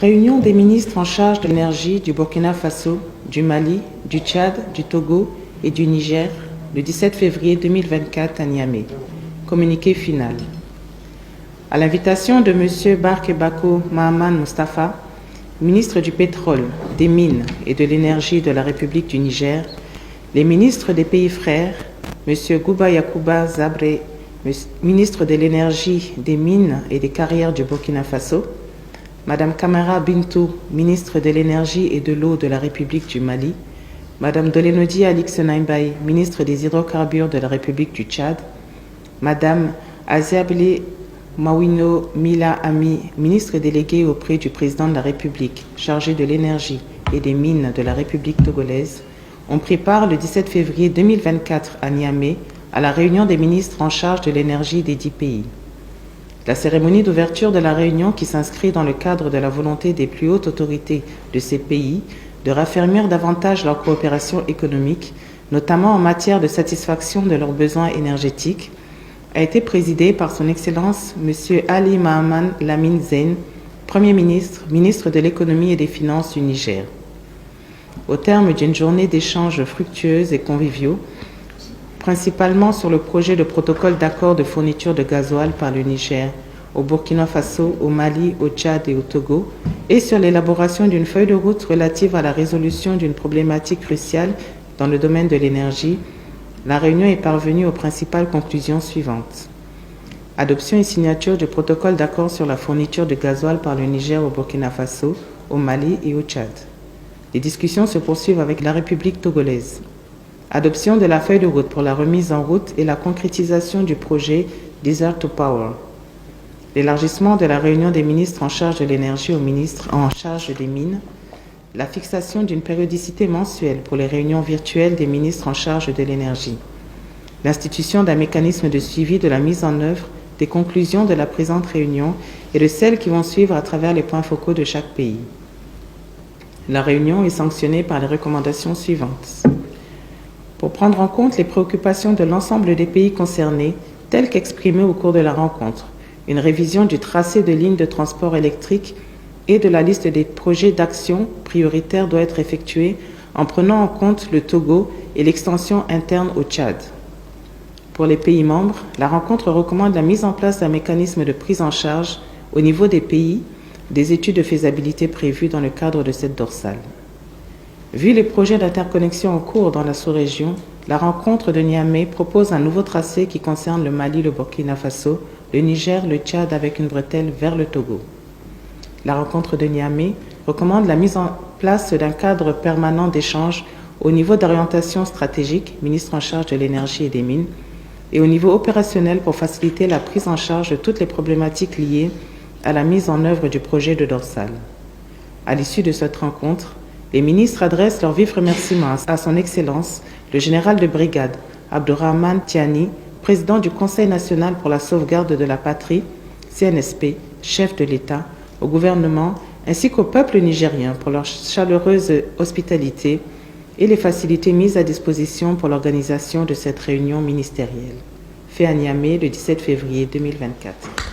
Réunion des ministres en charge de l'énergie du Burkina Faso, du Mali, du Tchad, du Togo et du Niger, le 17 février 2024 à Niamey. Communiqué final. À l'invitation de M. Barke Bako Mahaman Mustafa, ministre du Pétrole, des Mines et de l'Énergie de la République du Niger, les ministres des pays frères, M. Gouba Yacouba Zabré, ministre de l'Énergie, des Mines et des Carrières du Burkina Faso, Madame Kamara Bintou, ministre de l'Énergie et de l'Eau de la République du Mali, Madame Dolenodi Alix Naimbaye, ministre des Hydrocarbures de la République du Tchad, Madame Aziabile Mawino Mila Ami, ministre déléguée auprès du Président de la République, chargée de l'énergie et des mines de la République togolaise, ont pris part le 17 février 2024 à Niamey à la réunion des ministres en charge de l'énergie des 10 pays. La cérémonie d'ouverture de la réunion, qui s'inscrit dans le cadre de la volonté des plus hautes autorités de ces pays de raffermir davantage leur coopération économique, notamment en matière de satisfaction de leurs besoins énergétiques, a été présidée par son Excellence M. Ali Mahaman Lamine Zeine, Premier ministre, ministre de l'Économie et des Finances du Niger. Au terme d'une journée d'échanges fructueux et conviviaux, principalement sur le projet de protocole d'accord de fourniture de gasoil par le Niger, au Burkina Faso, au Mali, au Tchad et au Togo, et sur l'élaboration d'une feuille de route relative à la résolution d'une problématique cruciale dans le domaine de l'énergie, la réunion est parvenue aux principales conclusions suivantes. Adoption et signature du protocole d'accord sur la fourniture de gasoil par le Niger au Burkina Faso, au Mali et au Tchad. Les discussions se poursuivent avec la République togolaise. Adoption de la feuille de route pour la remise en route et la concrétisation du projet Desert to Power. L'élargissement de la réunion des ministres en charge de l'énergie aux ministres en charge des mines. La fixation d'une périodicité mensuelle pour les réunions virtuelles des ministres en charge de l'énergie. L'institution d'un mécanisme de suivi de la mise en œuvre des conclusions de la présente réunion et de celles qui vont suivre à travers les points focaux de chaque pays. La réunion est sanctionnée par les recommandations suivantes. Pour prendre en compte les préoccupations de l'ensemble des pays concernés, telles qu'exprimées au cours de la rencontre, une révision du tracé de lignes de transport électrique et de la liste des projets d'action prioritaires doit être effectuée en prenant en compte le Togo et l'extension interne au Tchad. Pour les pays membres, la rencontre recommande la mise en place d'un mécanisme de prise en charge au niveau des pays des études de faisabilité prévues dans le cadre de cette dorsale. Vu les projets d'interconnexion en cours dans la sous-région, la rencontre de Niamey propose un nouveau tracé qui concerne le Mali, le Burkina Faso, le Niger, le Tchad avec une bretelle vers le Togo. La rencontre de Niamey recommande la mise en place d'un cadre permanent d'échange au niveau d'orientation stratégique, ministre en charge de l'énergie et des mines, et au niveau opérationnel pour faciliter la prise en charge de toutes les problématiques liées à la mise en œuvre du projet de dorsale. À l'issue de cette rencontre, les ministres adressent leurs vifs remerciements à son Excellence, le général de brigade Abdourahmane Tiani, président du Conseil national pour la sauvegarde de la patrie, CNSP, chef de l'État, au gouvernement, ainsi qu'au peuple nigérien pour leur chaleureuse hospitalité et les facilités mises à disposition pour l'organisation de cette réunion ministérielle. Fait à Niamey le 17 février 2024.